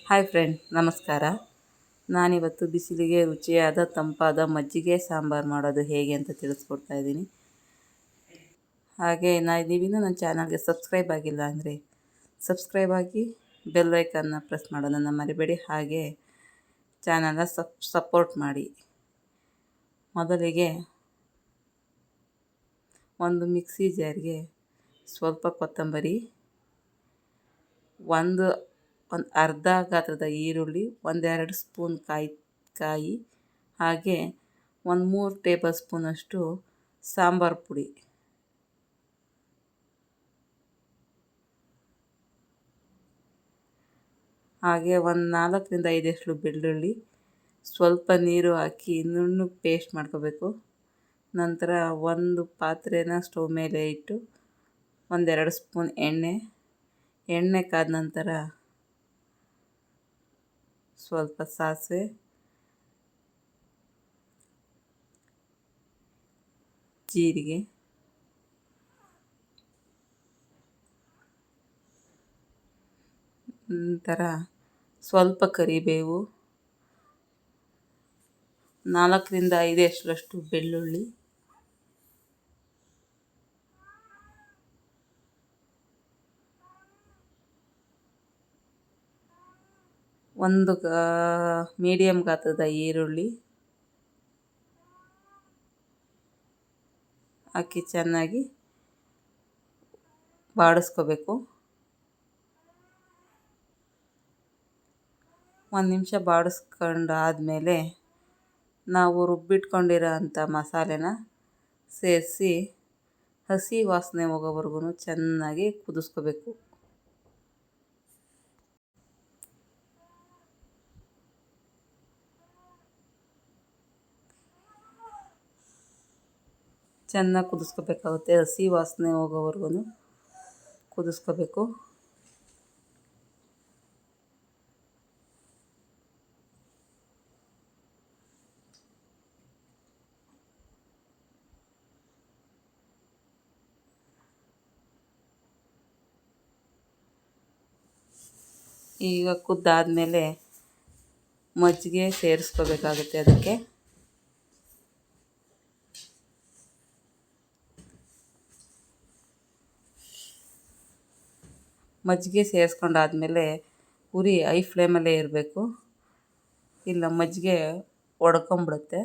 Hi friend, ನಮಸ್ಕಾರ. ನಾನಿವತ್ತು ಬಿಸಿಲಿಗೆ ರುಚಿಯಾದ ತಂಪಾದ ಮಜ್ಜಿಗೆ ಸಾಂಬಾರು ಮಾಡೋದು ಹೇಗೆ ಅಂತ ತಿಳಿಸ್ಕೊಡ್ತಾ ಇದ್ದೀನಿ. ಹಾಗೆ ನೀವಿನ್ನೂ ನನ್ನ ಚಾನಲ್ಗೆ ಸಬ್ಸ್ಕ್ರೈಬ್ ಆಗಿಲ್ಲ ಅಂದರೆ ಸಬ್ಸ್ಕ್ರೈಬ್ ಆಗಿ ಬೆಲ್ ಐಕನ್ನ ಪ್ರೆಸ್ ಮಾಡೋದನ್ನು ಮರಿಬೇಡಿ. ಹಾಗೆ ಚಾನಲ್ನ ಸಪೋರ್ಟ್ ಮಾಡಿ. ಮೊದಲಿಗೆ ಒಂದು ಮಿಕ್ಸಿ ಜಾರ್ಗೆ ಸ್ವಲ್ಪ ಕೊತ್ತಂಬರಿ, ಒಂದು ಅರ್ಧ ಗಾತ್ರದ ಈರುಳ್ಳಿ, ಒಂದೆರಡು ಸ್ಪೂನ್ ಕಾಯಿ ಹಾಗೆ 1-3 ಟೇಬಲ್ ಸ್ಪೂನಷ್ಟು ಸಾಂಬಾರು ಪುಡಿ, ಹಾಗೆ 4-5 ಎಸಳು ಬೆಳ್ಳುಳ್ಳಿ, ಸ್ವಲ್ಪ ನೀರು ಹಾಕಿ ನುಣ್ಣಗೆ ಪೇಸ್ಟ್ ಮಾಡ್ಕೋಬೇಕು. ನಂತರ ಒಂದು ಪಾತ್ರೆನ ಸ್ಟವ್ ಮೇಲೆ ಇಟ್ಟು 1-2 ಸ್ಪೂನ್ ಎಣ್ಣೆ ಕಾದ ನಂತರ ಸ್ವಲ್ಪ ಸಾಸಿವೆ, ಜೀರಿಗೆ, ನಂತರ ಸ್ವಲ್ಪ ಕರಿಬೇವು, 4-5 ಎಸಳಷ್ಟು ಬೆಳ್ಳುಳ್ಳಿ, ಒಂದು ಮೀಡಿಯಮ್ ಗಾತ್ರದ ಈರುಳ್ಳಿ ಹಾಕಿ ಚೆನ್ನಾಗಿ ಬಾಡಿಸ್ಕೋಬೇಕು. 1 ನಿಮಿಷ ಬಾಡಿಸ್ಕೊಂಡಾದಮೇಲೆ ನಾವು ರುಬ್ಬಿಟ್ಕೊಂಡಿರೋ ಅಂಥ ಮಸಾಲೆನ ಸೇರಿಸಿ ಹಸಿ ವಾಸನೆ ಹೋಗೋವರೆಗೂ ಚೆನ್ನಾಗಿ ಕುದಿಸ್ಕೋಬೇಕು. ಚೆನ್ನಾಗಿ ಕುದಿಸ್ಕೋಬೇಕಾಗುತ್ತೆ. ಹಸಿ ವಾಸನೆ ಹೋಗೋವರೆಗೂ ಕುದಿಸ್ಕೋಬೇಕು. ಈಗ ಕುದ್ದಾದಮೇಲೆ ಮಜ್ಜಿಗೆ ಸೇರಿಸ್ಕೋಬೇಕಾಗುತ್ತೆ. ಅದಕ್ಕೆ ಮಜ್ಜಿಗೆ ಸೇರಿಸ್ಕೊಂಡಾದ್ಮೇಲೆ ಉರಿ ಹೈ ಫ್ಲೇಮಲ್ಲೇ ಇರಬೇಕು, ಇಲ್ಲ ಮಜ್ಜಿಗೆ ಒಡ್ಕೊಂಬಿಡುತ್ತೆ.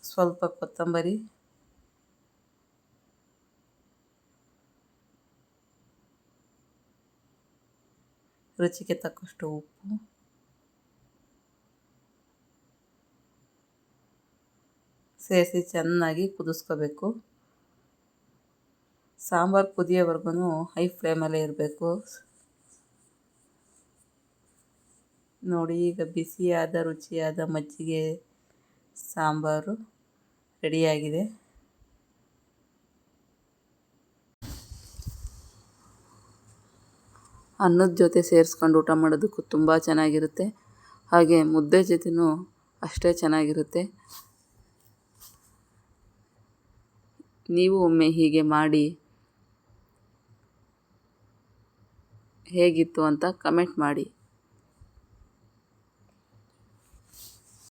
ಸ್ವಲ್ಪ ಕೊತ್ತಂಬರಿ, ರುಚಿಗೆ ತಕ್ಕಷ್ಟು ಉಪ್ಪು, ಸೇರಿಸಿ ಚೆನ್ನಾಗಿ ಕುದಿಸ್ಕೋಬೇಕು. ಸಾಂಬಾರು ಕುದಿಯೋವರೆಗೂ ಹೈ ಫ್ಲೇಮಲ್ಲೇ ಇರಬೇಕು. ನೋಡಿ, ಈಗ ಬಿಸಿಯಾದ ರುಚಿಯಾದ ಮಜ್ಜಿಗೆ ಸಾಂಬಾರು ರೆಡಿಯಾಗಿದೆ. ಅನ್ನದ ಜೊತೆ ಸೇರಿಸ್ಕೊಂಡು ಊಟ ಮಾಡೋದಕ್ಕೂ ತುಂಬ ಚೆನ್ನಾಗಿರುತ್ತೆ. ಹಾಗೆ ಮುದ್ದೆ ಜೊತೆನೂ ಅಷ್ಟೇ ಚೆನ್ನಾಗಿರುತ್ತೆ. ನೀವು ಒಮ್ಮೆ ಹೀಗೆ ಮಾಡಿ ಹೇಗಿತ್ತು ಅಂತ ಕಮೆಂಟ್ ಮಾಡಿ.